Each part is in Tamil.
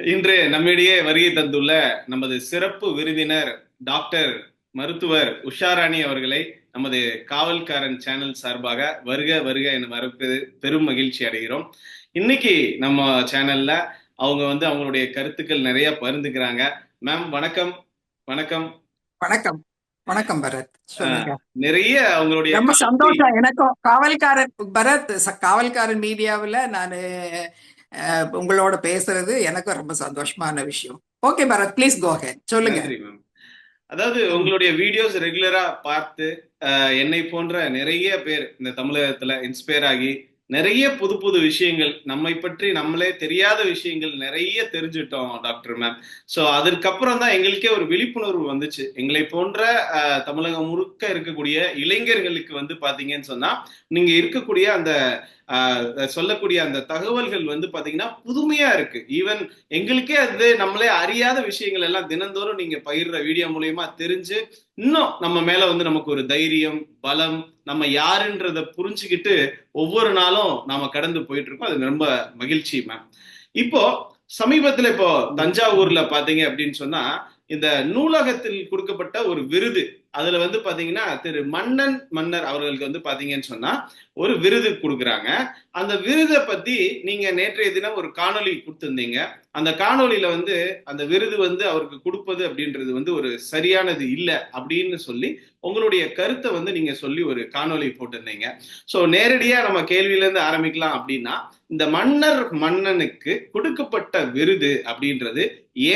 இன்று நம்மிடையே வருகை தந்துள்ள நமது சிறப்பு விருந்தினர் டாக்டர் மருத்துவர் உஷாராணி அவர்களை நமது காவல்காரன் சேனல் சார்பாக வருக வருக என வரப்பது பெரும் மகிழ்ச்சி அடைகிறோம். இன்னைக்கு நம்ம சேனல்ல அவங்க அவங்களுடைய கருத்துக்கள் நிறைய பகிர்ந்துக்கிறாங்க. மேம் வணக்கம். வணக்கம். வணக்கம். வணக்கம் பரத், சொல்லுங்க. நிறைய அவங்களுடைய ரொம்ப சந்தோஷம் எனக்கும். காவல்காரன் பரத், காவல்காரன் மீடியாவில் நான் உங்களோட பேசுறது எனக்கும் ரொம்ப சந்தோஷமான விஷயம். Okay Bharath, please go ahead, சொல்லுங்க. நன்றி மேம். அதாவது உங்களுடைய வீடியோஸ் ரெகுலரா பார்த்து என்னை போன்ற நிறைய பேர் இந்த தமிழகத்துல இன்ஸ்பயர் ஆகி நிறைய புது புது விஷயங்கள் நம்மை பற்றி நம்மளே தெரியாத விஷயங்கள் நிறைய தெரிஞ்சுட்டோம் டாக்டர் மேம். ஸோ அதற்கப்புறம் தான் எங்களுக்கே ஒரு விழிப்புணர்வு வந்துச்சு. எங்களை போன்ற தமிழகம் முழுக்க இருக்கக்கூடிய இளைஞர்களுக்கு பாத்தீங்கன்னு சொன்னா நீங்க இருக்கக்கூடிய அந்த சொல்லக்கூடிய அந்த தகவல்கள் பாத்தீங்கன்னா புதுமையா இருக்கு. ஈவன் எங்களுக்கே அது நம்மளே அறியாத விஷயங்கள் எல்லாம் தினந்தோறும் நீங்க பகிர்ற வீடியோ மூலியமா தெரிஞ்சு இன்னும் நம்ம மேல நமக்கு ஒரு தைரியம், பலம், நம்ம யாருன்றத புரிஞ்சுக்கிட்டு ஒவ்வொரு நாளும் நாம கடந்து போயிட்டு இருக்கோம். அது ரொம்ப மகிழ்ச்சி மேம். இப்போ சமீபத்துல இப்போ தஞ்சாவூர்ல பாத்தீங்க அப்படின்னு சொன்னா இந்த நூலகத்தில் கொடுக்கப்பட்ட ஒரு விருது, அதுல பாத்தீங்கன்னா திரு மன்னர் அவர்களுக்கு பாத்தீங்கன்னு சொன்னா ஒரு விருது கொடுக்குறாங்க. அந்த விருதை பத்தி நீங்க நேற்றைய தினம் ஒரு காணொலி கொடுத்திருந்தீங்க. அந்த காணொலியில அந்த விருது அவருக்கு கொடுப்பது அப்படின்றது ஒரு சரியானது இல்லை அப்படின்னு சொல்லி உங்களுடைய கருத்தை நீங்க சொல்லி ஒரு காணொலி போட்டிருந்தீங்க. சோ நேரடியா நம்ம கேள்வியில இருந்து ஆரம்பிக்கலாம். அப்படின்னா இந்த மன்னனுக்கு கொடுக்கப்பட்ட விருது அப்படின்றது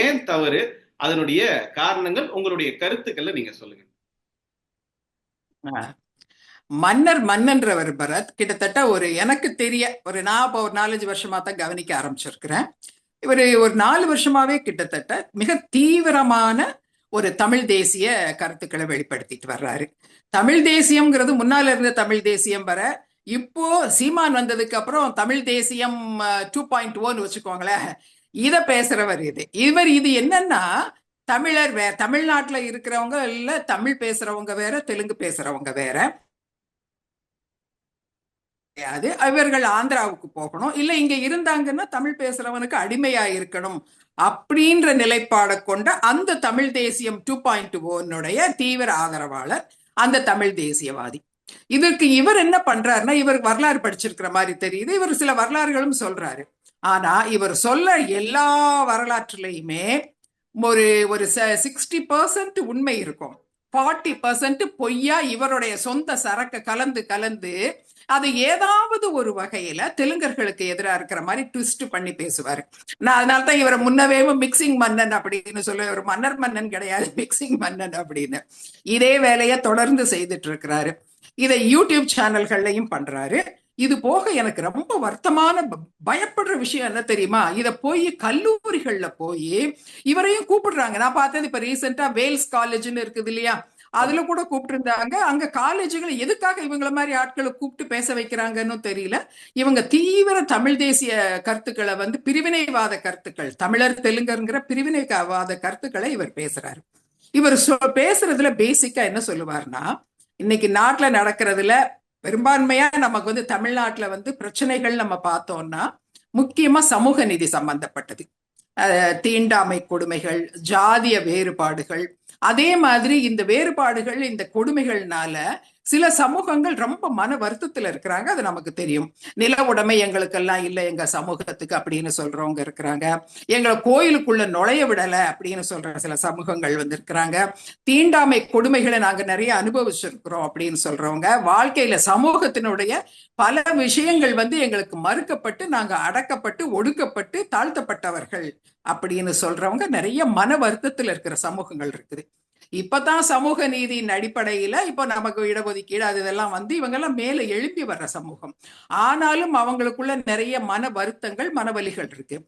ஏன் தவறு, அதனுடைய காரணங்கள், உங்களுடைய கருத்துக்களை நீங்க சொல்லுங்க. மன்னன்றவர் பரத் கிட்டத்தட்ட எனக்கு தெரிய நான் இப்போ ஒரு 4-5 வருஷமா தான் கவனிக்க ஆரம்பிச்சிருக்கிறேன். இவர் ஒரு 4 வருஷமாவே கிட்டத்தட்ட மிக தீவிரமான ஒரு தமிழ் தேசிய கருத்துக்களை வெளிப்படுத்திட்டு வர்றாரு. தமிழ் தேசியம்ங்கிறது முன்னால இருந்த தமிழ் தேசியம் வர, இப்போ சீமான் வந்ததுக்கு அப்புறம் தமிழ் தேசியம் 2.0 வச்சுக்கோங்களேன், இத பேசுறவர் இது என்னன்னா, தமிழர் வேற, தமிழ்நாட்டுல இருக்கிறவங்க இல்ல, தமிழ் பேசுறவங்க வேற, தெலுங்கு பேசுறவங்க வேற. இவர்கள் ஆந்திராவுக்கு போகணும், இல்ல இங்க இருந்தாங்கன்னா தமிழ் பேசுறவனுக்கு அடிமையா இருக்கணும் அப்படின்ற நிலைப்பாடை கொண்ட அந்த தமிழ் தேசியம் 2.0 தீவிர ஆதரவாளர் அந்த தமிழ் தேசியவாதி. இதற்கு இவர் என்ன பண்றாருன்னா, இவர் வரலாறு படிச்சிருக்கிற மாதிரி தெரியுது, இவர் சில வரலாறுகளும் சொல்றாரு. ஆனா இவர் சொல்ல எல்லா வரலாற்றுலையுமே ஒரு ஒரு 60% உண்மை இருக்கும், 40% பொய்யா இவருடைய சொந்த சரக்கு கலந்து கலந்து அது ஏதாவது ஒரு வகையில தெலுங்கர்களுக்கு எதிராக இருக்கிற மாதிரி ட்விஸ்ட் பண்ணி பேசுவாரு. நான் அதனால்தான் இவரை முன்னவே மிக்சிங் மன்னன் அப்படின்னு சொல்ல, ஒரு மன்னன் கிடையாது, மிக்சிங் மன்னன் அப்படின்னு. இதே வேலையை தொடர்ந்து செய்துட்டு இருக்கிறாரு. இதை யூடியூப் சேனல்கள்லையும் பண்றாரு. இது போக எனக்கு ரொம்ப வருத்தமான பயப்படுற விஷயம் என்ன தெரியுமா, இத போய் கல்லூரிகள்ல போய் இவரையும் கூப்பிடுறாங்க. நான் பார்த்தது இப்ப ரீசெண்டா வேல்ஸ் காலேஜ்னு இருக்குது இல்லையா, அதுல கூட கூப்பிட்டு இருந்தாங்க. அங்க காலேஜுகளை எதுக்காக இவங்கள மாதிரி ஆட்களை கூப்பிட்டு பேச வைக்கிறாங்கன்னு தெரியல. இவங்க தீவிர தமிழ் தேசிய கருத்துக்களை பிரிவினைவாத கருத்துக்கள், தமிழர் தெலுங்கருங்கிற பிரிவினைவாத கருத்துக்களை இவர் பேசுறாரு. இவர் பேசுறதுல பேசிக்கா என்ன சொல்லுவார்னா, இன்னைக்கு நாட்டுல நடக்கிறதுல பெரும்பான்மையா நமக்கு தமிழ்நாட்டுல பிரச்சனைகள் நம்ம பார்த்தோம்னா முக்கியமா சமூக நீதி சம்பந்தப்பட்டது, தீண்டாமை கொடுமைகள், ஜாதிய வேறுபாடுகள். அதே மாதிரி இந்த வேறுபாடுகள், இந்த கொடுமைகள்னால சில சமூகங்கள் ரொம்ப மன வருத்தத்துல இருக்கிறாங்க, அது நமக்கு தெரியும். நில உடைமை எங்களுக்கெல்லாம் இல்லை எங்க சமூகத்துக்கு அப்படின்னு சொல்றவங்க இருக்கிறாங்க, எங்களை கோயிலுக்குள்ள நுழைய விடலை அப்படின்னு சொல்ற சில சமூகங்கள் இருக்கிறாங்க, தீண்டாமை கொடுமைகளை நாங்க நிறைய அனுபவிச்சிருக்கிறோம் அப்படின்னு சொல்றவங்க, வாழ்க்கையில சமூகத்தினுடைய பல விஷயங்கள் எங்களுக்கு மறுக்கப்பட்டு நாங்க அடக்கப்பட்டு ஒடுக்கப்பட்டு தாழ்த்தப்பட்டவர்கள் அப்படின்னு சொல்றவங்க நிறைய மன வருத்தத்தில் இருக்கிற சமூகங்கள் இருக்குது. இப்பதான் சமூக நீதியின் அடிப்படையில இப்ப நமக்கு இடஒதுக்கீடு அது இதெல்லாம் இவங்கெல்லாம் மேல எழுப்பி வர்ற சமூகம். ஆனாலும் அவங்களுக்குள்ள நிறைய மன வருத்தங்கள், மனவலிகள் இருக்கு.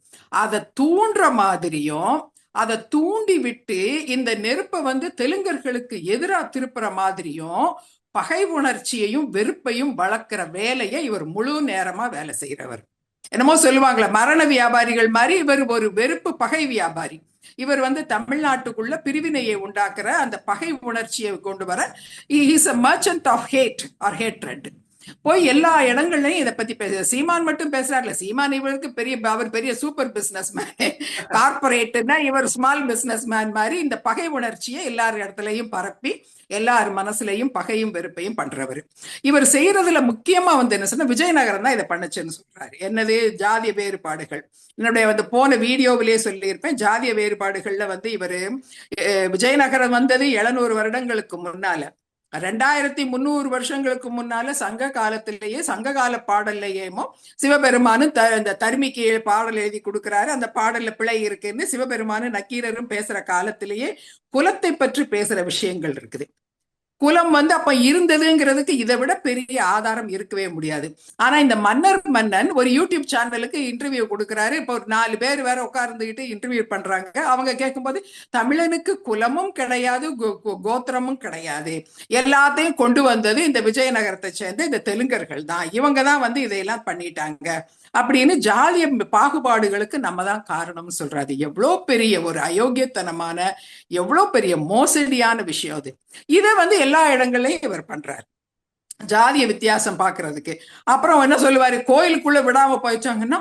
அதை தூண்டுற மாதிரியும் அதை தூண்டி விட்டு இந்த நெருப்பை தெலுங்கர்களுக்கு எதிராக திருப்புற மாதிரியும் பகை உணர்ச்சியையும் வெறுப்பையும் வளர்க்கிற வேலையை இவர் முழு நேரமா வேலை செய்யறவர். என்னமோ சொல்லுவாங்களே மரண வியாபாரிகள் மாதிரி இவர் ஒரு வெறுப்பு பகை வியாபாரி. இவர் தமிழ்நாட்டுக்குள்ள பிரிவினையை உண்டாக்குற அந்த பகை உணர்ச்சியை கொண்டு வர is a merchant of hate or hatred. போய் எல்லா இடங்கள்லயும் இதை பத்தி பேச. சீமான் மட்டும் பேசுறாருல, சீமான் இவருக்கு பெரிய, அவர் பெரிய சூப்பர் பிசினஸ் மேன், கார்பரேட்னா இவர் ஸ்மால் பிசினஸ் மேன் மாதிரி இந்த பகை உணர்ச்சியை எல்லார் இடத்துலயும் பரப்பி எல்லார் மனசுலையும் பகையும் வெறுப்பையும் பண்றவர். இவர் செய்யறதுல முக்கியமா வந்து என்ன சொன்னா, விஜயநகரம் தான் இதை பண்ணுச்சுன்னு சொல்றாரு. என்னது, ஜாதிய வேறுபாடுகள். என்னுடைய வந்து போன வீடியோவிலேயே சொல்லியிருப்பேன், ஜாதிய வேறுபாடுகள்ல வந்து இவரு விஜயநகரம் வந்தது 700 வருடங்களுக்கு முன்னால, 2300 வருஷங்களுக்கு முன்னால சங்க காலத்திலேயே, சங்க கால பாடல்லையேமோ சிவபெருமானு இந்த தருமிக்கு பாடல் எழுதி கொடுக்கிறாரு. அந்த பாடல்ல பிழை இருக்குன்னு சிவபெருமானு நக்கீரரும் பேசுற காலத்திலேயே குலத்தை பற்றி பேசுற விஷயங்கள் இருக்குது. குலம் வந்து அப்ப இருந்ததுங்கிறதுக்கு இதை விட பெரிய ஆதாரம் இருக்கவே முடியாது. ஆனா இந்த மன்னன் ஒரு யூடியூப் சேனலுக்கு இன்டர்வியூ கொடுக்கிறாரு. இப்போ ஒரு 4 பேர் வேற உட்கார்ந்துகிட்டு இன்டர்வியூ பண்றாங்க. அவங்க கேட்கும்போது தமிழனுக்கு குலமும் கிடையாது, கோத்திரமும் கிடையாது, எல்லாத்தையும் கொண்டு வந்தது இந்த விஜயநகரத்தை சேர்ந்த இந்த தெலுங்கர்கள் தான், இவங்க தான் வந்து இதையெல்லாம் பண்ணிட்டாங்க அப்படின்னு ஜாதிய பாகுபாடுகளுக்கு நம்ம தான் காரணம்னு சொல்றாரு. எவ்வளோ பெரிய ஒரு அயோக்கியத்தனமான, எவ்வளோ பெரிய மோசடியான விஷயம் அது. இதை வந்து எல்லா இடங்கள்லயும் இவர் பண்றாரு, ஜாதிய வித்தியாசம் பாக்குறதுக்கு. அப்புறம் என்ன சொல்லுவாரு, கோயிலுக்குள்ள விடாம போயிச்சாங்கன்னா,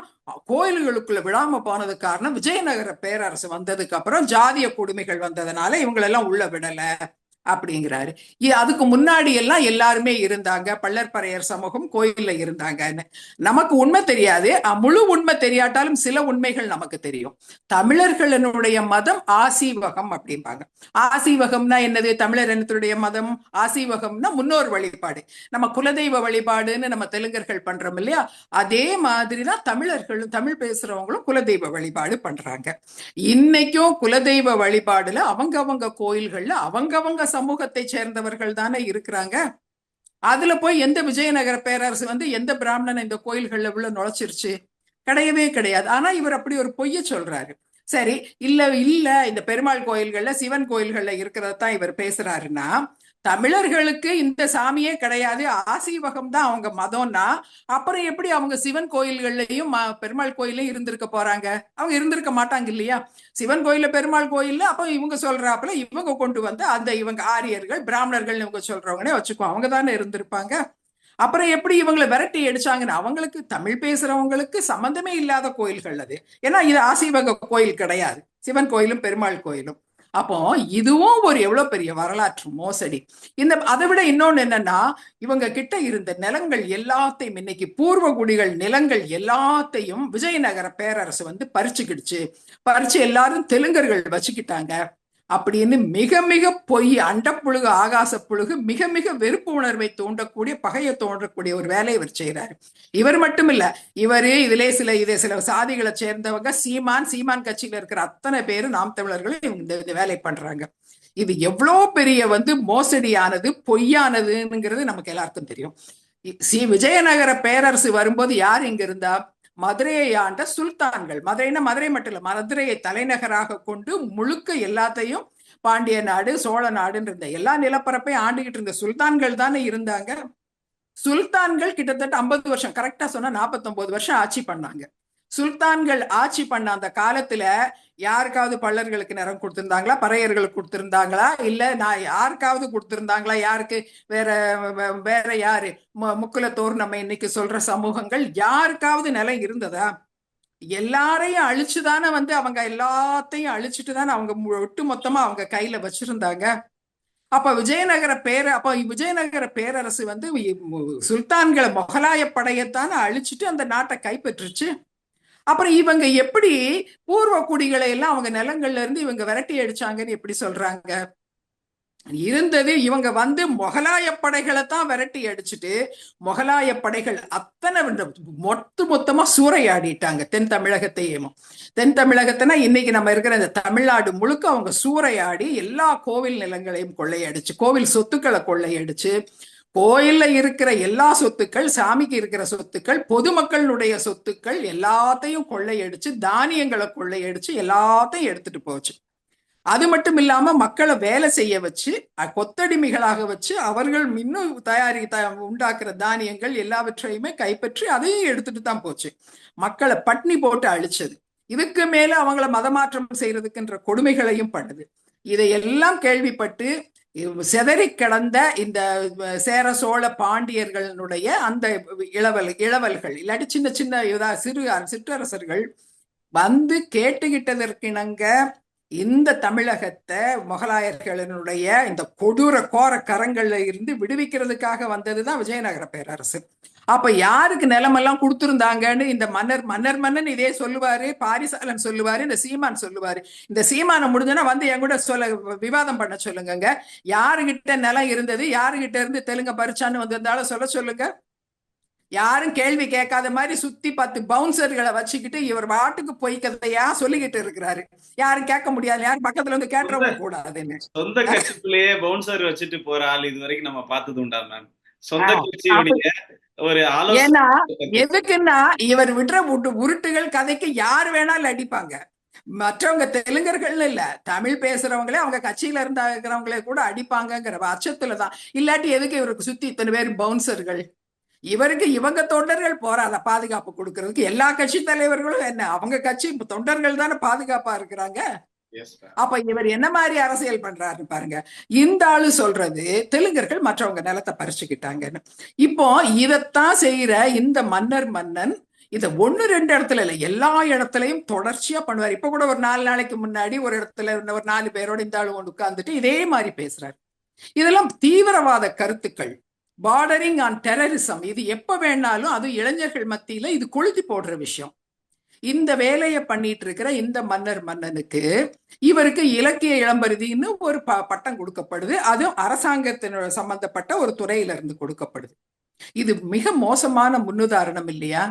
கோயில்களுக்குள்ள விடாம போனது காரணம் விஜயநகர பேரரசு வந்ததுக்கு அப்புறம் ஜாதிய கொடுமைகள் வந்ததுனால இவங்களெல்லாம் உள்ள விடல அப்படிங்கிறாரு. அதுக்கு முன்னாடி எல்லாம் எல்லாருமே இருந்தாங்க, பள்ளற்பறையர் சமூகம் கோயில்ல இருந்தாங்கன்னு. நமக்கு உண்மை தெரியாது, முழு உண்மை தெரியாட்டாலும் சில உண்மைகள் நமக்கு தெரியும். தமிழர்களுடைய மதம் ஆசீவகம் அப்படிம்பாங்க. ஆசீவகம்னா என்னது, தமிழர் இனத்துடைய மதம் ஆசீவகம்னா முன்னோர் வழிபாடு. நம்ம குலதெய்வ வழிபாடுன்னு நம்ம தெலுங்கர்கள் பண்றோம் இல்லையா, அதே மாதிரிதான் தமிழர்களும், தமிழ் பேசுறவங்களும் குலதெய்வ வழிபாடு பண்றாங்க. இன்னைக்கும் குலதெய்வ வழிபாடுல அவங்கவங்க கோயில்கள்ல அவங்கவங்க சமூகத்தை சேர்ந்தவர்கள் தானே இருக்கிறாங்க. அதுல போய் எந்த விஜயநகர பேரரசு வந்து எந்த பிராமணன் இந்த கோயில்கள்ல உள்ள நுழைச்சிருச்சு? கிடையவே கிடையாது. ஆனா இவர் அப்படி ஒரு பொய்ய சொல்றாரு. சரி, இல்ல இந்த பெருமாள் கோயில்கள்ல, சிவன் கோயில்கள்ல இருக்கிறதான் இவர் பேசுறாருன்னா, தமிழர்களுக்கு இந்த சாமியே கிடையாது, ஆசீவகம் தான் அவங்க மதம்னா, அப்புறம் எப்படி அவங்க சிவன் கோயில்கள்லயும் பெருமாள் கோயிலையும் இருந்திருக்க போறாங்க? அவங்க இருந்திருக்க மாட்டாங்க இல்லையா? சிவன் கோயில்ல, பெருமாள் கோயில்ல அப்ப இவங்க சொல்றாப்புல இவங்க கொண்டு வந்து அந்த இவங்க ஆரியர்கள், பிராமணர்கள் இவங்க சொல்றவங்களே வச்சுக்கோ, அவங்க தானே இருந்திருப்பாங்க. அப்புறம் எப்படி இவங்களை விரட்டி அடிச்சாங்கன்னு, அவங்களுக்கு தமிழ் பேசுறவங்களுக்கு சம்பந்தமே இல்லாத கோயில்கள் அது. ஏன்னா இது ஆசீவக கோயில் கிடையாது, சிவன் கோயிலும் பெருமாள் கோயிலும். அப்போ இதுவும் ஒரு எவ்வளவு பெரிய வரலாற்று மோசடி. அதை விட இன்னொன்னு என்னன்னா, இவங்க கிட்ட இருந்த நிலங்கள் எல்லாத்தையும், இன்னைக்கு பூர்வகுடிகள் நிலங்கள் எல்லாத்தையும் விஜயநகர பேரரசு வந்து பறிச்சுக்கிடுச்சு. பறிச்சு எல்லாரும் தெலுங்கர்கள் வச்சுக்கிட்டாங்க அப்படின்னு மிக மிக பொய், அண்டப்புழுகு ஆகாச புழுகு, மிக மிக வெறுப்பு உணர்வை தூண்டக்கூடிய, பகையை தோன்றக்கூடிய ஒரு வேலையை இவர் செய்யறாரு. இவர் மட்டும் இல்ல, இவரு இதிலே சில சாதிகளை சேர்ந்தவங்க, சீமான் கட்சியில இருக்கிற அத்தனை பேரும் நாம் தமிழர்களும் இந்த வேலை பண்றாங்க. இது எவ்வளோ பெரிய வந்து மோசடியானது, பொய்யானதுங்கிறது நமக்கு எல்லாருக்கும் தெரியும். விஜயநகர பேரரசு வரும்போது யார் இங்க இருந்தா? மதுரையை ஆண்ட சுல்தான்கள். மதுரைன்னா மதுரை மட்டும் இல்ல, மதுரையை தலைநகராக கொண்டு முழுக்க எல்லாத்தையும், பாண்டிய நாடு, சோழ நாடுன்னு இருந்த எல்லா நிலப்பரப்பையும் ஆண்டுகிட்டு இருந்த சுல்தான்கள் தானே இருந்தாங்க. சுல்தான்கள் கிட்டத்தட்ட 50 வருஷம், கரெக்டா சொன்னா 49 வருஷம் ஆட்சி பண்ணாங்க. சுல்தான்கள் ஆட்சி பண்ண அந்த காலத்துல யாருக்காவது பள்ளர்களுக்கு நிறம் கொடுத்திருந்தாங்களா, பறையர்களுக்கு கொடுத்திருந்தாங்களா, இல்ல நான் யாருக்காவது கொடுத்திருந்தாங்களா? யாருக்கு? வேற யாரு? முக்குலத்தோர் நம்ம இன்னைக்கு சொல்ற சமூகங்கள், யாருக்காவது நிலம் இருந்ததா? எல்லாரையும் அழிச்சுதானே வந்து, அவங்க எல்லாத்தையும் அழிச்சுட்டு தானே அவங்க ஒட்டு மொத்தமா அவங்க கையில வச்சிருந்தாங்க. அப்ப விஜயநகர பேரரசு வந்து சுல்தான்களை, முகலாய படையத்தான அழிச்சுட்டு அந்த நாட்டை கைப்பற்றுச்சு. அப்புறம் இவங்க எப்படி பூர்வ குடிகளை எல்லாம் அவங்க நிலங்கள்ல இருந்து இவங்க விரட்டி அடிச்சாங்கன்னு எப்படி சொல்றாங்க? இருந்தது இவங்க வந்து முகலாய படைகளை தான் விரட்டி அடிச்சுட்டு, முகலாய படைகள் அத்தனை மொத்தமா சூறையாடிட்டாங்க தென் தமிழகத்தையும். தென் தமிழகத்தினா இன்னைக்கு நம்ம இருக்கிற இந்த தமிழ்நாடு முழுக்க அவங்க சூறையாடி எல்லா கோவில் நிலங்களையும் கொள்ளையடிச்சு, கோவில் சொத்துக்களை கொள்ளையடிச்சு, கோயில்ல இருக்கிற எல்லா சொத்துக்கள், சாமிக்கு இருக்கிற சொத்துக்கள், பொதுமக்களுடைய சொத்துக்கள் எல்லாத்தையும் கொள்ளையடிச்சு, தானியங்களை கொள்ளையடிச்சு எல்லாத்தையும் எடுத்துட்டு போச்சு. அது மட்டும் இல்லாம மக்களை வேலை செய்ய வச்சு, கொத்தடிமைகளாக வச்சு, அவர்கள் இன்னும் உண்டாக்குற தானியங்கள் எல்லாவற்றையுமே கைப்பற்றி அதையும் எடுத்துட்டு தான் போச்சு. மக்களை பட்னி போட்டு அழிச்சது. இதுக்கு மேல அவங்கள மதமாற்றம் செய்யறதுக்குன்ற கொடுமைகளையும் பண்ணுது. இதையெல்லாம் கேள்விப்பட்டு சிதறி கிடந்த இந்த சேர சோழ பாண்டியர்களுடைய அந்த இளவல்கள் இல்லாட்டி சின்ன சின்ன சிற்றரசர்கள் வந்து கேட்டுக்கிட்டதற்கிணங்க இந்த தமிழகத்தை முகலாயர்களினுடைய இந்த கொடூர கோர கரங்கள்ல இருந்து விடுவிக்கிறதுக்காக வந்ததுதான் விஜயநகர பேரரசு. அப்ப யாருக்கு நிலமெல்லாம் கொடுத்திருந்தாங்கன்னு இந்த மன்னன் இதே சொல்லுவாரு, பாரிசாலன் சொல்லுவாரு, இந்த சீமான் சொல்லுவாரு. இந்த சீமானை முடிஞ்சனா வந்து என் கூட விவாதம் பண்ண சொல்லுங்க. யாருகிட்ட நிலம் இருந்தது, யாருகிட்ட இருந்து தெலுங்க பறிச்சான்னு வந்திருந்தாலும் சொல்லுங்க. யாரும் கேள்வி கேட்காத மாதிரி சுத்தி 10 பவுன்சர்களை வச்சுக்கிட்டு இவர் வாட்டுக்கு பொய் கதையா சொல்லிக்கிட்டு இருக்கிறாரு. யாரும் கேட்க முடியாது, யாரும் பக்கத்துல வந்து கேட்டவும் கூடாதுன்னு. சொந்த கட்சிக்குள்ளேயே பவுன்சர் வச்சுட்டு போற ஆள் இது வரைக்கும் நம்ம பார்த்தது உண்டா மேம்? சொந்த கட்சியுடைய ஒரு ஏன்னா எதுக்குன்னா இவர் விடுற உருட்டுகள் கதைக்கு யார் வேணாலும் அடிப்பாங்க. மற்றவங்க தெலுங்கர்கள் இல்ல, தமிழ் பேசுறவங்களே அவங்க கட்சியில இருக்கிறவங்களே கூட அடிப்பாங்கிற அச்சத்துலதான். இல்லாட்டி எதுக்கு இவருக்கு சுத்தி இத்தனை பேர் பவுன்சர்கள்? இவருக்கு இவங்க தொண்டர்கள் போறாத பாதுகாப்பு கொடுக்கறதுக்கு. எல்லா கட்சி தலைவர்களும் என்ன அவங்க கட்சி தொண்டர்கள் தானே பாதுகாப்பா இருக்கிறாங்க. அப்ப இவர் என்ன மாதிரி அரசியல் பண்றாருன்னு பாருங்க. இந்த ஆளு சொல்றது தெலுங்கர்கள் மற்றவங்க நிலத்தை பறிச்சுக்கிட்டாங்கன்னு. இப்போ இதைத்தான் செய்யற இந்த மன்னன் இத 1-2 இடத்துல இல்ல, எல்லா இடத்துலயும் தொடர்ச்சியா பண்ணுவார். இப்ப கூட ஒரு 4 நாளைக்கு முன்னாடி ஒரு இடத்துல ஒரு 4 பேரோட இந்த ஆளு ஒன்று உட்கார்ந்துட்டு இதே மாதிரி பேசுறாரு. இதெல்லாம் தீவிரவாத கருத்துக்கள், பார்டரிங் ஆன் டெரரிசம். இது எப்ப வேணாலும் அது இளைஞர்கள் மத்தியில இது கொளுத்தி போடுற விஷயம். இந்த வேலையை பண்ணிட்டு இருக்கிற இந்த மன்னனுக்கு இவருக்கு இலக்கிய இளம்பரிதின்னு ஒரு பட்டம் கொடுக்கப்படுது. அதுவும் அரசாங்கத்தினோட சம்பந்தப்பட்ட ஒரு துறையில இருந்து கொடுக்கப்படுது. இது மிக மோசமான முன்னுதாரணம் இல்லையா?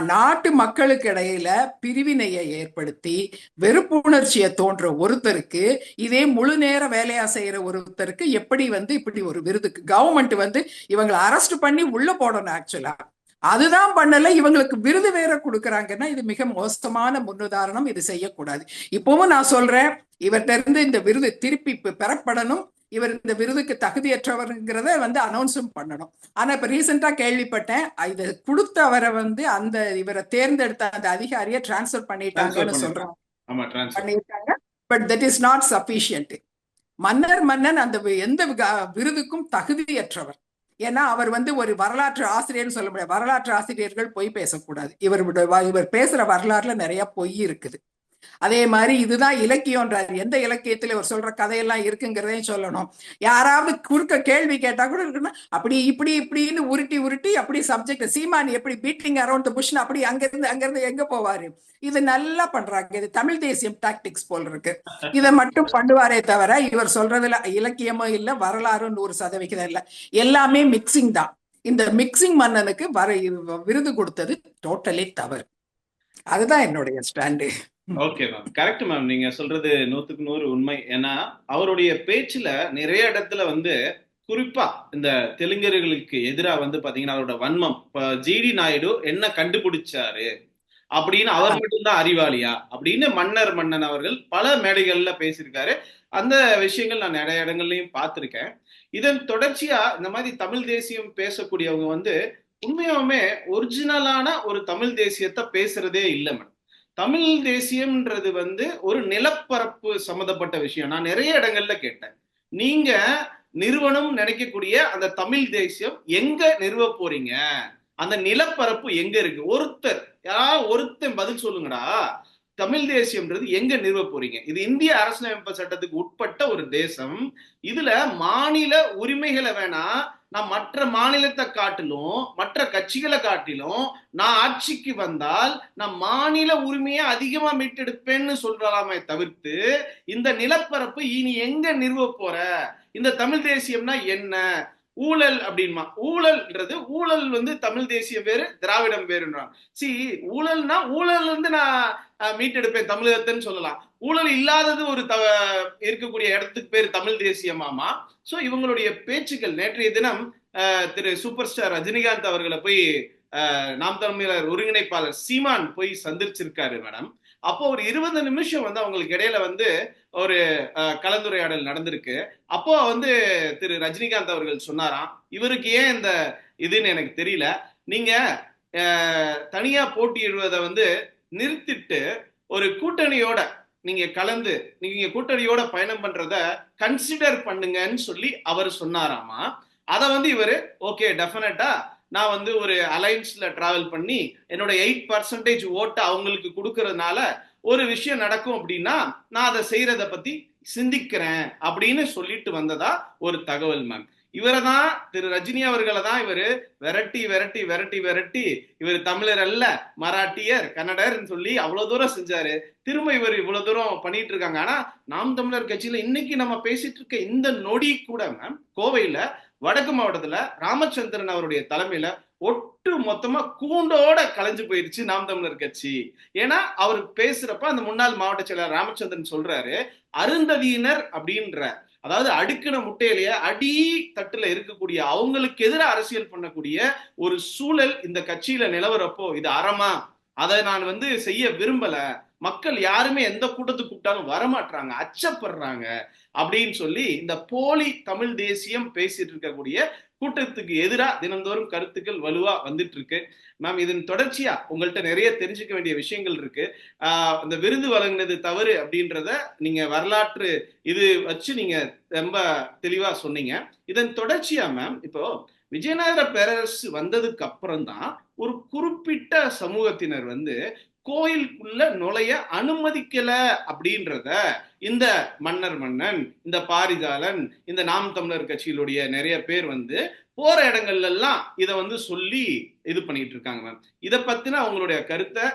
நாட்டு மக்களுக்கு இடையில பிரிவினையை ஏற்படுத்தி வெறுப்புணர்ச்சியை தோன்ற ஒருத்தருக்கு, இதே முழு நேர வேலையா செய்யற ஒருத்தருக்கு எப்படி இப்படி ஒரு விருதுக்கு கவர்மெண்ட் இவங்களை அரெஸ்ட் பண்ணி உள்ள போடணும். ஆக்சுவலா அதுதான் பண்ணல, இவங்களுக்கு விருது வேற கொடுக்கறாங்கன்னா இது மிக மோசமான முன்னுதாரணம். இது செய்யக்கூடாது. இப்பவும் நான் சொல்றேன், இவர்கிட்ட இருந்து இந்த விருது திருப்பி பெறப்படணும். இவர் இந்த விருதுக்கு தகுதியற்றவர்ங்கிறத அனௌன்ஸும் பண்ணணும். ஆனா இப்ப ரீசெண்டா கேள்விப்பட்டேன், இதை கொடுத்தவரை அந்த இவரை தேர்ந்தெடுத்த அந்த அதிகாரியை டிரான்ஸ்பர் பண்ணிட்டாங்கன்னு சொல்றாங்க. பண்ணிட்டாங்க. But that is not sufficient. மன்னன் அந்த எந்த விருதுக்கும் தகுதியற்றவர். ஏன்னா அவர் ஒரு வரலாற்று ஆசிரியர்னு சொல்ல முடியாது. வரலாற்று ஆசிரியர்கள் பொய் பேசக்கூடாது. இவர் பேசுற வரலாறுல நிறைய பொய் இருக்குது. அதே மாதிரி இதுதான் இலக்கியம்ன்றாரு. எந்த இலக்கியத்துல இவர் சொல்ற கதையெல்லாம் இருக்குங்கிறதையும் சொல்லணும். யாராவது குறுக்க கேள்வி கேட்டா கூட இருக்குன்னா அப்படி இப்படின்னு உருட்டி அப்படி சப்ஜெக்ட் சீமான் எப்படி பீட்டிங் அரௌண்ட் தி புஷ் அப்படி அங்கிருந்து எங்க போவாரு. இது நல்லா பண்றாங்க. இது தமிழ் தேசியம் டாக்டிக்ஸ் போல் இருக்கு. இதை மட்டும் பண்ணுவாரே தவிர இவர் சொல்றதுல இலக்கியமும் இல்ல, வரலாறும் 100% இல்ல, எல்லாமே மிக்சிங் தான். இந்த மிக்சிங் மன்னனுக்கு விருது கொடுத்தது டோட்டலி தவறு. அதுதான் என்னுடைய stand. Okay ma'am, correct ma'am. நீங்க சொல்றது 100க்கு 100 உண்மை. ஏன்னா அவருடைய பேச்சுல நிறைய இடத்துல குறிப்பா இந்த தெலுங்கர்களுக்கு எதிராக பாத்தீங்கன்னா அவரோட வன்மம், ஜிடி நாயுடு என்ன கண்டுபிடிச்சாரு அப்படின்னு, அவர் மட்டும்தான் அறிவாளியா அப்படின்னு மன்னன் அவர்கள் பல மேடைகள்ல பேசியிருக்காரு. அந்த விஷயங்கள் நான் நிறைய இடங்கள்லயும் பார்த்திருக்கேன். இதன் தொடர்ச்சியா இந்த மாதிரி தமிழ் தேசியம் பேசக்கூடியவங்க உண்மையாலுமே ஒரிஜினலான ஒரு தமிழ் தேசியத்தை பேசுறதே இல்லை மேடம். தமிழ் தேசியம்ன்றது ஒரு நிலப்பரப்பு சம்பந்தப்பட்ட விஷயம். நான் நிறைய இடங்கள்ல கேட்டேன், நீங்க நிறுவனம் நினைக்கக்கூடிய அந்த தமிழ் தேசியம் எங்க நிறுவ போறீங்க, அந்த நிலப்பரப்பு எங்க இருக்கு, ஒருத்தன் பதில் சொல்லுங்கடா. தமிழ் தேசியம்ன்றது எங்க நிறுவ போறீங்க? இது இந்திய அரசியலமைப்பு சட்டத்துக்கு உட்பட்ட ஒரு தேசம். இதுல மாநில உரிமைகளை வேணா நான் மற்ற மாநிலத்தை காட்டிலும் மற்ற கட்சிகளை காட்டிலும் நான் ஆட்சிக்கு வந்தால் நான் மாநில உரிமையை அதிகமா மீட்டெடுப்பேன்னு சொல்றாமே தவிர்த்து இந்த நிலப்பரப்பு இனி எங்க நிறுவ போற, இந்த தமிழ் தேசியம்னா என்ன, ஊழல் அப்படின்மா. ஊழல்ன்றது ஊழல் தமிழ் தேசியம் வேறு, திராவிடம் வேறுன்றாங்க. ஊழல்னா ஊழல் நான் மீட்டெடுப்பேன் தமிழகத்துன்னு சொல்லலாம். ஊழல் இல்லாதது ஒரு இருக்கக்கூடிய இடத்துக்கு பேர் தமிழ் தேசியமாமா. சோ இவங்களுடைய பேச்சுக்கள் நேற்றைய தினம் திரு சூப்பர் ஸ்டார் ரஜினிகாந்த் அவர்களை போய் நாம் தமிழர் ஒருங்கிணைப்பாளர் சீமான் போய் சந்திச்சிருக்காரு மேடம். அப்போ ஒரு 20 நிமிஷம் அவங்களுக்கு இடையில ஒரு கலந்துரையாடல் நடந்திருக்கு. அப்போ திரு ரஜினிகாந்த் அவர்கள் சொன்னாராம், இவருக்கு ஏன் இந்த இதுன்னு எனக்கு தெரியல, நீங்க தனியா போட்டியிடுவதை நிறுத்திட்டு ஒரு கூட்டணியோட நீங்க கலந்து நீங்க கூட்டணியோட பயணம் பண்றத கன்சிடர் பண்ணுங்கன்னு சொல்லி அவர் சொன்னாராமா. அதை வந்து இவரு ஓகே டெஃபினட்டா நான் வந்து ஒரு அலைன்ஸ்ல டிராவல் பண்ணி என்னோட 8% ஓட்டை அவங்களுக்கு கொடுக்கறதுனால ஒரு விஷயம் நடக்கும் அப்படின்னா நான் அதை செய்யறத பத்தி சிந்திக்கிறேன் அப்படின்னு சொல்லிட்டு வந்ததா ஒரு தகவல் மேம். இவரை தான் திரு ரஜினி அவர்களை தான் இவரு விரட்டி விரட்டி விரட்டி விரட்டி இவர் தமிழர் அல்ல மராட்டியர் கன்னடர் சொல்லி அவ்வளவு தூரம் செஞ்சாரு. திரும்ப இவர் இவ்வளவு தூரம் பண்ணிட்டு இருக்காங்க. ஆனா நாம் தமிழர் கட்சியில இன்னைக்கு நம்ம பேசிட்டு இருக்க இந்த நொடி கூட மேம் கோவையில வடக்கு மாவட்டத்துல ராமச்சந்திரன் அவருடைய தலைமையில ஒட்டு மொத்தமா கூண்டோட கலைஞ்சு போயிருச்சு நாம் தமிழர் கட்சி. ஏன்னா அவர் பேசுறப்ப அந்த முன்னாள் மாவட்ட செயலர் ராமச்சந்திரன் சொல்றாரு, அருந்ததியினர் அப்படின்ற, அதாவது அடுக்கின முட்டையிலேயே அடி தட்டுல இருக்கக்கூடிய அவங்களுக்கு எதிராக அரசியல் பண்ணக்கூடிய ஒரு சூழல் இந்த கட்சியில நிலவரப்போ இது அறமா, அதை நான் வந்து செய்ய விரும்பல, மக்கள் யாருமே எந்த கூட்டத்துக்கு கூப்பிட்டாலும் வரமாட்டாங்க, அச்சப்படுறாங்க அப்படின்னு சொல்லி இந்த போலி தமிழ் தேசியம் பேசிட்டு இருக்கக்கூடிய கூட்டத்துக்கு எதிராக தினந்தோறும் கருத்துக்கள் வலுவா வந்துட்டு இருக்கு. மேம் இதன் தொடர்ச்சியா உங்கள்கிட்ட நிறைய தெரிஞ்சுக்க வேண்டிய விஷயங்கள் இருக்கு. அந்த விருது வழங்கினது தவறு அப்படின்றத நீங்க வரலாற்று இது வச்சு நீங்க ரொம்ப தெளிவா சொன்னீங்க. இதன் தொடர்ச்சியா மேம் இப்போ விஜயநகர பேரரசு வந்ததுக்கு அப்புறம் தான் ஒரு குறிப்பிட்ட சமூகத்தினர் வந்து கோயிலுக்குள்ள நுழைய அனுமதிக்கல அப்படின்றத இந்த மன்னன், இந்த பாரிஜாலன், இந்த நாம் தமிழர் கட்சியிலுடைய நிறைய பேர் வந்து போற இடங்கள்ல எல்லாம் இதை வந்து சொல்லி இது பண்ணிட்டு இருக்காங்க மேம். இதை பத்தின உங்களுடைய கருத்தை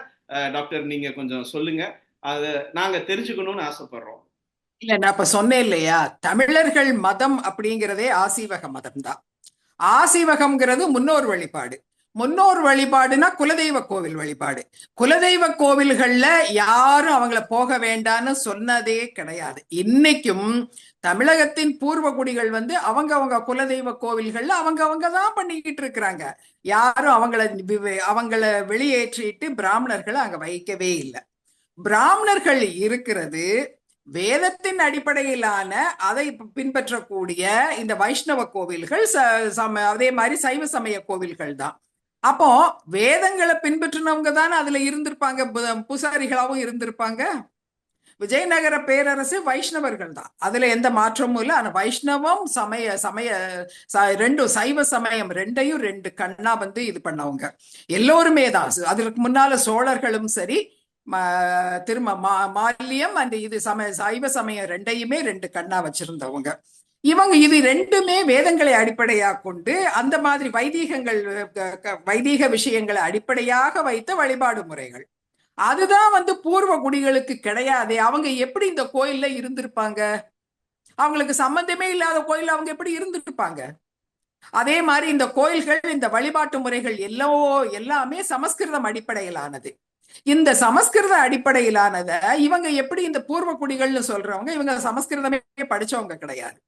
டாக்டர் நீங்க கொஞ்சம் சொல்லுங்க, அதை நாங்க தெரிஞ்சுக்கணும்னு ஆசைப்படுறோம். இல்ல, நான் இப்ப சொன்னேன் இல்லையா, தமிழர்கள் மதம் அப்படிங்கிறதே ஆசீவக மதம் தான். ஆசீவகம்ங்கிறது முன்னோர் வழிபாடு. முன்னோர் வழிபாடுனா குலதெய்வ கோவில் வழிபாடு. குலதெய்வ கோவில்கள்ல யாரும் அவங்கள போக வேண்டான்னு சொன்னதே கிடையாது. இன்னைக்கும் தமிழகத்தின் பூர்வ குடிகள் வந்து அவங்க குலதெய்வ கோவில்கள்ல அவங்க தான் பண்ணிக்கிட்டு இருக்கிறாங்க. யாரும் அவங்கள வெளியேற்றிட்டு பிராமணர்களை அங்க வைக்கவே இல்லை. பிராமணர்கள் இருக்கிறது வேதத்தின் அடிப்படையிலான அதை பின்பற்றக்கூடிய இந்த வைஷ்ணவ கோவில்கள், அதே மாதிரி சைவ சமய கோவில்கள் தான். அப்போ வேதங்களை பின்பற்றினவங்க தானே அதுல இருந்திருப்பாங்க, பூசாரிகளாவும் இருந்திருப்பாங்க. விஜயநகர பேரரசு வைஷ்ணவர்கள் தான், அதுல எந்த மாற்றமும் இல்லை. ஆனா வைஷ்ணவம் ரெண்டும், சைவ சமயம் ரெண்டையும் ரெண்டு கண்ணா வந்து இது பண்ணவங்க எல்லோருமே தான். அதற்கு முன்னால சோழர்களும் சரி, மால்யம் அந்த இது சைவ சமயம் ரெண்டையுமே ரெண்டு கண்ணா வச்சிருந்தவங்க இவங்க. இது ரெண்டுமே வேதங்களை அடிப்படையாக கொண்டு அந்த மாதிரி வைதீக விஷயங்களை அடிப்படையாக வைத்த வழிபாடு முறைகள். அதுதான் வந்து பூர்வ குடிகளுக்கு கிடையாது. அவங்க எப்படி இந்த கோயில்ல இருந்திருப்பாங்க? அவங்களுக்கு சம்பந்தமே இல்லாத கோயில் அவங்க எப்படி இருந்திருப்பாங்க? அதே மாதிரி இந்த கோயில்கள், இந்த வழிபாட்டு முறைகள் எல்லாமே சமஸ்கிருதம் அடிப்படையிலானது. இந்த சமஸ்கிருத அடிப்படையிலானத இவங்க எப்படி இந்த பூர்வ குடிகள்னு சொல்றவங்க இவங்க சமஸ்கிருதமே படிச்சவங்க கிடையாது.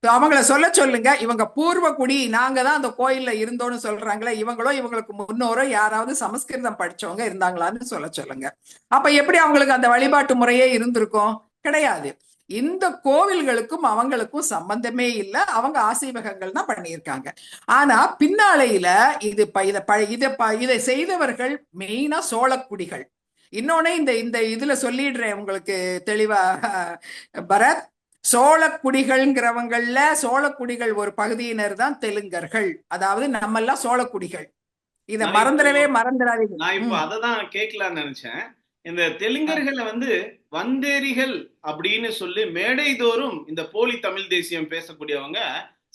அவங்கள சொல்லுங்க, இவங்க பூர்வ குடி, நாங்க தான் அந்த கோயில்ல இருந்தோம்னு சொல்றாங்களே, இவங்களோ இவங்களுக்கு முன்னோரோ யாராவது சமஸ்கிருதம் படிச்சவங்க இருந்தாங்களான்னு சொல்லுங்க. அப்ப எப்படி அவங்களுக்கு அந்த வழிபாட்டு முறையே இருந்திருக்கும்? கிடையாது. இந்த கோவில்களுக்கும் அவங்களுக்கும் சம்பந்தமே இல்லை. அவங்க ஆசீவகங்கள் தான் பண்ணியிருக்காங்க. ஆனா பின்னாலையில இதை செய்தவர்கள் மெயினா சோழக்குடிகள். இன்னொன்னு இந்த இதுல சொல்லிடுறேன் உங்களுக்கு தெளிவா பரத். சோழக்குடிகள்ங்கிறவங்கள்ல சோழக்குடிகள் ஒரு பகுதியினர் தான் தெலுங்கர்கள். அதாவது நம்ம எல்லாம் சோழக்குடிகள். இத மறந்துடாதீங்க. நான் இப்போ அததான் கேட்கலான்னு நினைச்சேன். இந்த தெலுங்கர்களை வந்து வந்தேரிகள் அப்படின்னு சொல்லி மேடை தோறும் இந்த போலி தமிழ் தேசியம் பேசக்கூடியவங்க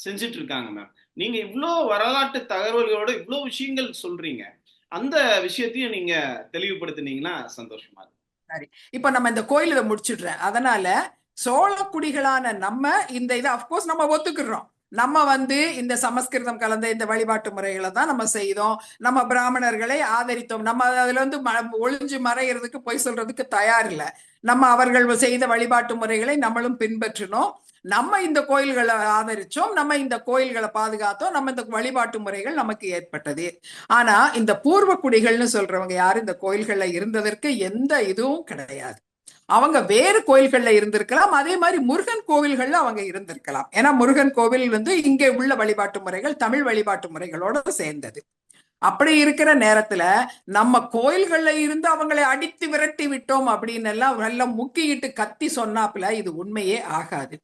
செஞ்சுட்டு இருக்காங்க மேம். நீங்க இவ்வளோ வரலாற்று தகவல்களோட இவ்வளோ விஷயங்கள் சொல்றீங்க, அந்த விஷயத்தையும் நீங்க தெளிவுபடுத்தினீங்கன்னா சந்தோஷமா இருக்கு. சரி, இப்ப நம்ம இந்த கோயில் இதை முடிச்சுடுறேன். அதனால சோழக்குடிகளான நம்ம இந்த இதை அப்கோர்ஸ் நம்ம ஒத்துக்கிறோம். நம்ம வந்து இந்த சமஸ்கிருதம் கலந்த இந்த வழிபாட்டு முறைகளை தான் நம்ம செய்தோம். நம்ம பிராமணர்களை ஆதரித்தோம். நம்ம அதுல வந்து ஒளிஞ்சு மறைகிறதுக்கு பொய் சொல்றதுக்கு தயார் இல்லை. நம்ம அவர்கள் செய்த வழிபாட்டு முறைகளை நம்மளும் பின்பற்றினோம். நம்ம இந்த கோயில்களை ஆதரிச்சோம், நம்ம இந்த கோயில்களை பாதுகாத்தோம், நம்ம இந்த வழிபாட்டு முறைகள் நமக்கு ஏற்பட்டது. ஆனா இந்த பூர்வ குடிகள்னு சொல்றவங்க யாரும் இந்த கோயில்கள்ல இருந்ததற்கு எந்த இதுவும் கிடையாது. அவங்க வேறு கோயில்கள்ல இருந்திருக்கலாம். அதே மாதிரி முருகன் கோவில்கள்ல அவங்க இருந்திருக்கலாம். ஏன்னா முருகன் கோவில் வந்து இங்கே உள்ள வழிபாட்டு முறைகள் தமிழ் வழிபாட்டு முறைகளோட சேர்ந்தது. அப்படி இருக்கிற நேரத்துல நம்ம கோயில்கள்ல இருந்து அவங்களை அடித்து விரட்டி விட்டோம் அப்படின்னு எல்லாம் முக்கிட்டு கத்தி சொன்னாப்புல இது உண்மையே ஆகாது.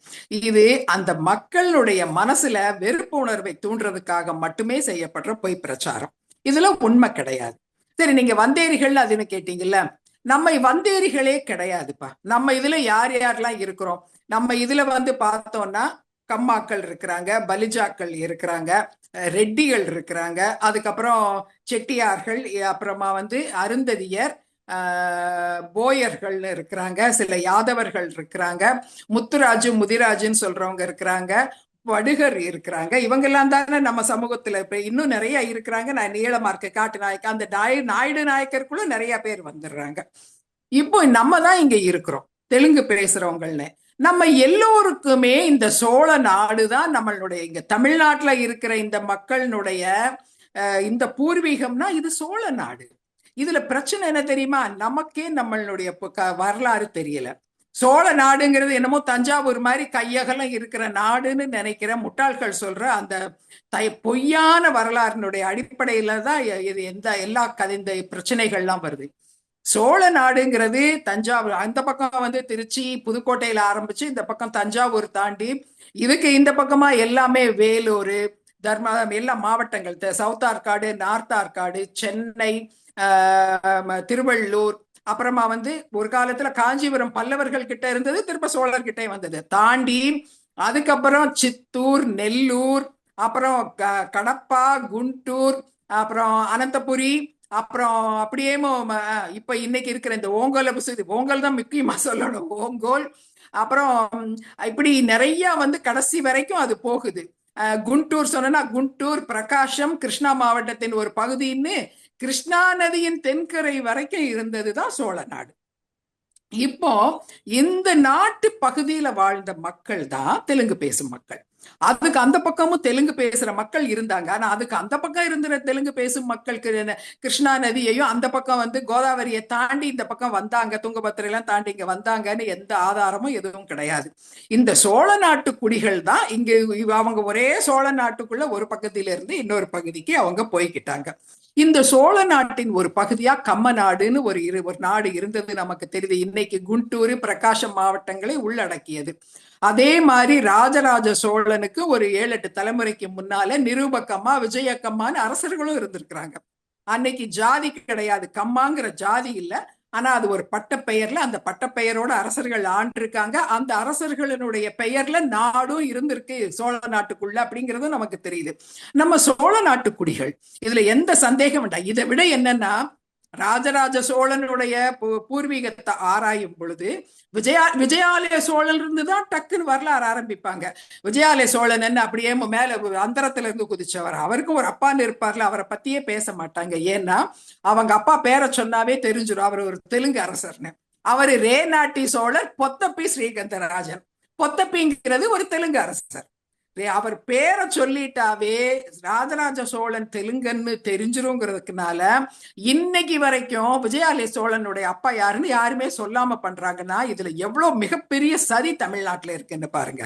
இது அந்த மக்களுடைய மனசுல வெறுப்பு உணர்வை தூண்டுறதுக்காக மட்டுமே செய்யப்படுற பொய் பிரச்சாரம். இதுல உண்மை கிடையாது. சரி, நீங்க வந்தேரிகள் அதுன்னு கேட்டீங்கல்ல, நம்ம வந்தேரிகளே கிடையாதுப்பா. நம்ம இதுல யார் யாரெல்லாம் இருக்கிறோம்? நம்ம இதுல பார்த்தோம்னா கம்மாக்கள் இருக்கிறாங்க, பலிஜாக்கள் இருக்கிறாங்க, ரெட்டிகள் இருக்கிறாங்க, அதுக்கப்புறம் செட்டியார்கள், அப்புறமா அருந்ததியர், போயர்கள் இருக்கிறாங்க, சில யாதவர்கள் இருக்கிறாங்க, முத்துராஜு முதிராஜுன்னு சொல்றவங்க இருக்கிறாங்க, வடுகர் இருக்கிறாங்க. இவங்கெல்லாம் தானே நம்ம சமூகத்துல இப்ப இன்னும் நிறைய இருக்கிறாங்க. நான் நீளமார்க்க காட்டு நாயக்கா அந்த நாயுடு நாயக்கருக்குள்ள நிறைய பேர் வந்துடுறாங்க. இப்போ நம்ம தான் இங்க இருக்கிறோம் தெலுங்கு பேசுறவங்கன்னு. நம்ம எல்லோருக்குமே இந்த சோழ நாடு தான் நம்மளுடைய, இங்க தமிழ்நாட்டுல இருக்கிற இந்த மக்களுடைய இந்த பூர்வீகம்னா இது சோழ நாடு. இதுல பிரச்சனை என்ன தெரியுமா? நமக்கே நம்மளுடைய வரலாறு தெரியல. சோழ நாடுங்கிறது என்னமோ தஞ்சாவூர் மாதிரி கையகலம் இருக்கிற நாடுன்னு நினைக்கிற முட்டாள்கள் சொல்ற அந்த பொய்யான வரலாறினுடைய அடிப்படையில தான் இது எல்லா இந்த பிரச்சனைகள்லாம் வருது. சோழ நாடுங்கிறது தஞ்சாவூர், அந்த பக்கம் திருச்சி புதுக்கோட்டையில ஆரம்பிச்சு இந்த பக்கம் தஞ்சாவூர் தாண்டி இதுக்கு இந்த பக்கமா எல்லாமே வேலூர், எல்லா மாவட்டங்கள், சவுத் ஆற்காடு, நார்த் ஆற்காடு, சென்னை, திருவள்ளூர், அப்புறமா ஒரு காலத்துல காஞ்சிபுரம் பல்லவர்கள் கிட்ட இருந்தது, திரும்ப சோழர் கிட்டே வந்தது தாண்டி, அதுக்கப்புறம் சித்தூர், நெல்லூர், அப்புறம் கடப்பா, குண்டூர், அப்புறம் அனந்தபுரி, அப்புறம் அப்படியே இப்ப இன்னைக்கு இருக்கிற இந்த ஓங்கோல ஓங்கல் தான் முக்கியமா சொல்லணும், ஓங்கோல். அப்புறம் இப்படி நிறைய கடைசி வரைக்கும் அது போகுது. குண்டூர் சொன்னா குண்டூர், பிரகாசம் கிருஷ்ணா மாவட்டத்தின் ஒரு பகுதின்னு கிருஷ்ணா நதியின் தென்கரை வரைக்கும் இருந்ததுதான் சோழ நாடு. இப்போ இந்த நாட்டு பகுதியில வாழ்ந்த மக்கள் தான் தெலுங்கு பேசும் மக்கள். அதுக்கு அந்த பக்கமும் தெலுங்கு பேசுற மக்கள் இருந்தாங்க. ஆனா அதுக்கு அந்த பக்கம் இருந்த தெலுங்கு பேசும் மக்களுக்கு கிருஷ்ணா நதியையும் அந்த பக்கம் கோதாவரியை தாண்டி இந்த பக்கம் வந்தாங்க, துங்கபத்திரை எல்லாம் தாண்டி இங்க வந்தாங்கன்னு எந்த ஆதாரமும் எதுவும் கிடையாது. இந்த சோழ நாட்டு குடிகள் தான் இங்க அவங்க ஒரே சோழ நாட்டுக்குள்ள ஒரு பக்கத்தில இருந்து இன்னொரு பகுதிக்கு அவங்க போய்கிட்டாங்க. இந்த சோழ நாட்டின் ஒரு பகுதியா கம்ம நாடுன்னு ஒரு நாடு இருந்தது நமக்கு தெரியுது. இன்னைக்கு குண்டூர், பிரகாசம் மாவட்டங்களை உள்ளடக்கியது. அதே மாதிரி ராஜராஜ சோழனுக்கு ஒரு 7-8 தலைமுறைக்கு முன்னால நிரூபக்கம்மா, விஜயக்கம்மான்னு அரசர்களும் இருந்திருக்கிறாங்க. அன்னைக்கு ஜாதி கிடையாது, கம்மாங்கிற ஜாதி இல்ல. ஆனா அது ஒரு பட்டப்பெயர்ல, அந்த பட்டப்பெயரோட அரசர்கள் ஆண்டிருக்காங்க. அந்த அரசர்களுடைய பெயர்ல நாடும் இருந்திருக்கு சோழ நாட்டுக்குள்ள அப்படிங்கிறதும் நமக்கு தெரியுது. நம்ம சோழ நாட்டு குடிகள், இதுல எந்த சந்தேகம் வேண்டாம். இதை விட என்னன்னா, ராஜராஜ சோழனுடைய பூர்வீகத்தை ஆராயும் பொழுது விஜயாலய சோழன் இருந்துதான் டக்குன்னு வரலாறு ஆரம்பிப்பாங்க. விஜயாலய சோழன் என்ன அப்படியே மேல அந்தரத்துல இருந்து குதிச்சவர், அவருக்கும் ஒரு அப்பான்னு இருப்பார்ல, அவரை பத்தியே பேச மாட்டாங்க. ஏன்னா அவங்க அப்பா பேரை சொன்னாவே தெரிஞ்சிடும் அவர் ஒரு தெலுங்கு அரசர்னு. அவரு ரேநாட்டி சோழர் பொத்தப்பி ஸ்ரீகந்தராஜன். பொத்தப்பிங்கிறது ஒரு தெலுங்கு அரசர். அவர் பேரை சொல்லிட்டாவே ராஜராஜ சோழன் தெலுங்கன்னு தெரிஞ்சிருங்கிறதுக்குனால இன்னைக்கு வரைக்கும் விஜயாலய சோழனுடைய அப்பா யாருன்னு யாருமே சொல்லாம பண்றாங்கன்னா இதுல எவ்வளவு மிகப்பெரிய சதி தமிழ்நாட்டுல இருக்குன்னு பாருங்க.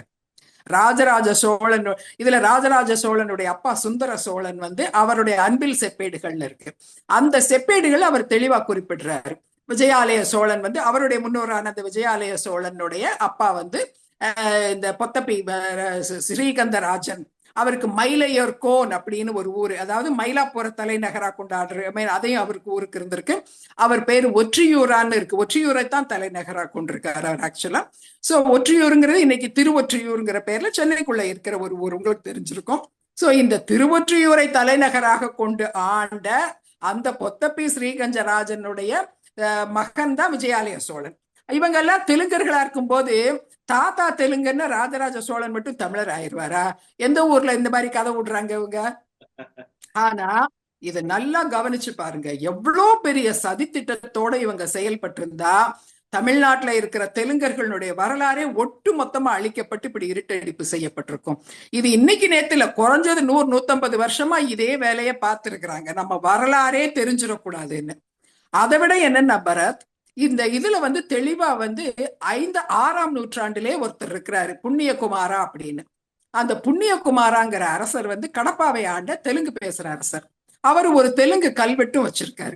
ராஜராஜ சோழன், இதுல ராஜராஜ சோழனுடைய அப்பா சுந்தர சோழன் அவருடைய அன்பில் செப்பேடுகள்னு இருக்கு. அந்த செப்பேடுகள் அவர் தெளிவா குறிப்பிடுறாரு. விஜயாலய சோழன் அவருடைய முன்னோரான அந்த விஜயாலய சோழனுடைய அப்பா இந்த பொத்தப்பி ஸ்ரீகந்தராஜன், அவருக்கு மயிலையர் கோன் அப்படின்னு ஒரு ஊரு, அதாவது மயிலாப்பூர தலைநகரா கொண்டாடுற, அதையும் அவருக்கு ஊருக்கு இருந்திருக்கு. அவர் பேரு ஒற்றியூரான்னு இருக்கு. ஒற்றியூரை தான் தலைநகரா கொண்டிருக்காரு அவர் ஆக்சுவலா. சோ ஒற்றியூருங்கிறது இன்னைக்கு திருவொற்றியூருங்கிற பேர்ல சென்னைக்குள்ள இருக்கிற ஒரு ஊர், உங்களுக்கு தெரிஞ்சிருக்கும். சோ இந்த திருவொற்றியூரை தலைநகராக கொண்டு ஆண்ட அந்த பொத்தப்பி ஸ்ரீகஞ்சராஜனுடைய மகன் தான் விஜயாலய சோழன். இவங்க எல்லாம் தெலுங்கர்களா இருக்கும் போது தாத்தா தெலுங்குன்னா ராஜராஜ சோழன் மட்டும் தமிழர் ஆயிடுவாரா? எந்த ஊர்ல இந்த மாதிரி கதை விடுறாங்க இவங்க? ஆனா இதை நல்லா கவனிச்சு பாருங்க, எவ்வளவு பெரிய சதித்திட்டத்தோட இவங்க செயல்பட்டு இருந்தா தமிழ்நாட்டுல இருக்கிற தெலுங்கர்களுடைய வரலாறே ஒட்டு மொத்தமா அழிக்கப்பட்டு இப்படி இருட்டடிப்பு செய்யப்பட்டிருக்கும். இது இன்னைக்கு நேத்துல குறைஞ்சது 100-150 வருஷமா இதே வேலையை பார்த்திருக்கிறாங்க. நம்ம வரலாறே தெரிஞ்சிடக்கூடாதுன்னு. அதை விட என்னன்னா பரத், இந்த இதுல தெளிவா 5-6ஆம் நூற்றாண்டிலே ஒருத்தர் இருக்கிறாரு, புண்ணியகுமாரா அப்படின்னு. அந்த புண்ணியகுமாராங்கிற அரசர் கடப்பாவை ஆண்ட தெலுங்கு பேசுற அரசர். அவர் ஒரு தெலுங்கு கல்வெட்டும் வச்சிருக்காரு.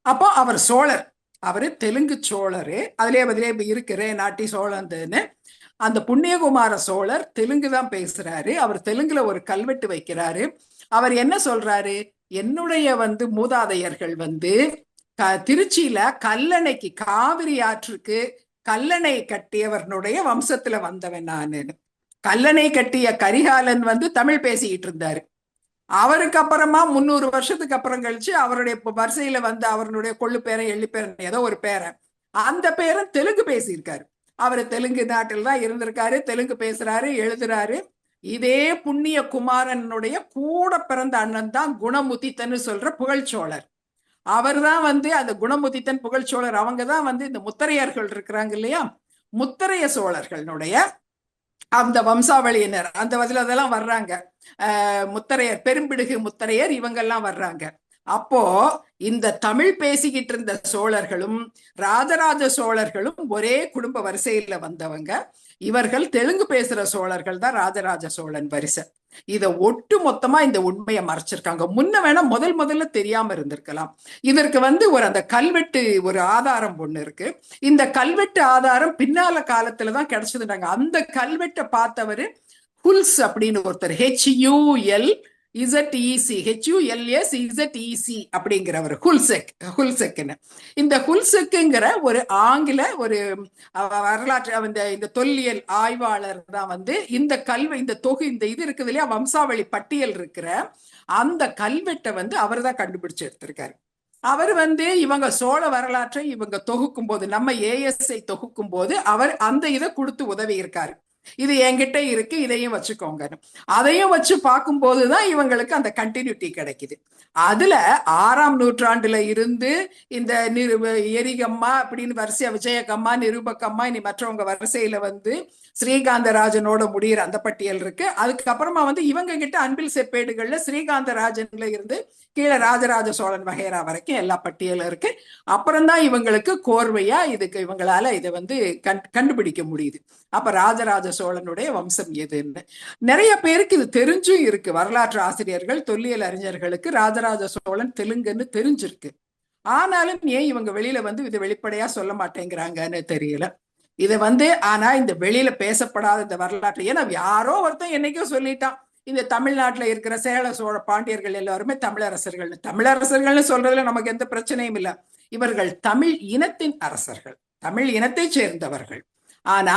அப்போ அவர் சோழர், அவரு தெலுங்கு சோழரு. அதிலே இருக்கிற நாட்டி சோழந்துன்னு அந்த புண்ணியகுமார சோழர் தெலுங்கு தான் பேசுறாரு. அவர் தெலுங்குல ஒரு கல்வெட்டு வைக்கிறாரு. அவர் என்ன சொல்றாரு, என்னுடைய மூதாதையர்கள் திருச்சியில கல்லணைக்கு, காவிரி ஆற்றுக்கு கல்லணை கட்டியவர்களுடைய வம்சத்துல வந்தவன் நானு. கல்லணை கட்டிய கரிகாலன் தமிழ் பேசிக்கிட்டு இருந்தாரு. அவருக்கு அப்புறமா 300 வருஷத்துக்கு அப்புறம் கழிச்சு அவருடைய வரிசையில அவருடைய கொள்ளு பேரன், எள்ளி பேரன், ஏதோ ஒரு பேரன், அந்த பேரன் தெலுங்கு பேசியிருக்காரு. அவரு தெலுங்கு நாட்டில் தான் இருந்திருக்காரு, தெலுங்கு பேசுறாரு, எழுதுறாரு. இதே புண்ணிய குமாரனுடைய கூட பிறந்த அண்ணன் தான் குணமுதித்தன்னு சொல்ற புகழ்ச்சோழர். அவர் தான் அந்த குணமுதித்தன், புகழ்ச்சோழர், அவங்க தான் இந்த முத்தரையர்கள் இருக்கிறாங்க இல்லையா, முத்தரைய சோழர்களுடைய அந்த வம்சாவளியினர், அந்த அதெல்லாம் வர்றாங்க. முத்தரையர், பெரும்பிடுகு முத்தரையர், இவங்கெல்லாம் வர்றாங்க. அப்போ இந்த தமிழ் பேசிக்கிட்டு இருந்த சோழர்களும் ராஜராஜ சோழர்களும் ஒரே குடும்ப வரிசையில வந்தவங்க. இவர்கள் தெலுங்கு பேசுற சோழர்கள் தான் ராஜராஜ சோழன் வரிசை. இத ஒட்டு மொத்தமா இந்த உண்மையை மறைச்சிருக்காங்க. முன்ன வேணா முதல்ல தெரியாம இருந்திருக்கலாம். இதற்கு ஒரு அந்த கல்வெட்டு ஒரு ஆதாரம் ஒண்ணு இருக்கு. இந்த கல்வெட்டு ஆதாரம் பின்னால காலத்துலதான் கிடைச்சதுனாங்க. அந்த கல்வெட்டை பார்த்தவரு ஹுல்ஸ் அப்படின்னு ஒருத்தர், HULSEC அப்படிங்கிறவர், ஹுல்செக்னு. இந்த ஹுல்செக்குங்கிற ஒரு ஆங்கில ஒரு வரலாற்று இந்த தொல்லியல் ஆய்வாளர் தான் இந்த இந்த தொகு, இந்த இது இருக்குது இல்லையா, வம்சாவளி பட்டியல் இருக்கிற அந்த கல்வெட்டை அவர் தான் கண்டுபிடிச்சு எடுத்திருக்காரு. அவர் இவங்க சோழ வரலாற்றை இவங்க தொகுக்கும் போது, நம்ம ASI தொகுக்கும் போது அவர் அந்த இதை கொடுத்து உதவி இருக்காரு. இது என்கிட்ட இருக்கு, இதையும் வச்சுக்கோங்க. அதையும் வச்சு பார்க்கும் போதுதான் இவங்களுக்கு அந்த கண்டினியூட்டி கிடைக்குது. அதுல 6ஆம் நூற்றாண்டுல இருந்து இந்த எரிகம்மா அப்படின்னு வரிசையா, விஜயகம்மா, நிருபகம்மா, இனி மற்றவங்க வரிசையில ஸ்ரீகாந்தராஜனோட முடிகிற அந்த பட்டியல் இருக்கு. அதுக்கப்புறமா இவங்க கிட்ட அன்பில் செப்பேடுகள்ல ஸ்ரீகாந்தராஜன்ல இருந்து கீழே ராஜராஜ சோழன் வகைரா வரைக்கும் எல்லா பட்டியலும் இருக்கு. அப்புறம்தான் இவங்களுக்கு கோர்வையா இவங்களால இதை கண்டுபிடிக்க முடியுது. அப்ப ராஜராஜ சோழனுடைய வம்சம் எதுன்னு நிறைய பேருக்கு இது தெரிஞ்சும் இருக்கு. வரலாற்று ஆசிரியர்கள், தொல்லியல் அறிஞர்களுக்கு ராஜராஜ சோழன் தெலுங்குன்னு தெரிஞ்சிருக்கு. ஆனாலும் ஏன் இவங்க வெளியில இது வெளிப்படையா சொல்ல மாட்டேங்கிறாங்கன்னு தெரியல. இதை ஆனா இந்த வெளியில பேசப்படாத இந்த வரலாற்று, ஏன்னா யாரோ ஒருத்தன் என்னைக்கோ சொல்லிட்டான், இந்த தமிழ்நாட்டுல இருக்கிற சேர சோழ பாண்டியர்கள் எல்லாருமே தமிழரசர்கள். தமிழரசர்கள்னு சொல்றதுல நமக்கு எந்த பிரச்சனையும் இல்லை. இவர்கள் தமிழ் இனத்தின் அரசர்கள், தமிழ் இனத்தை சேர்ந்தவர்கள். ஆனா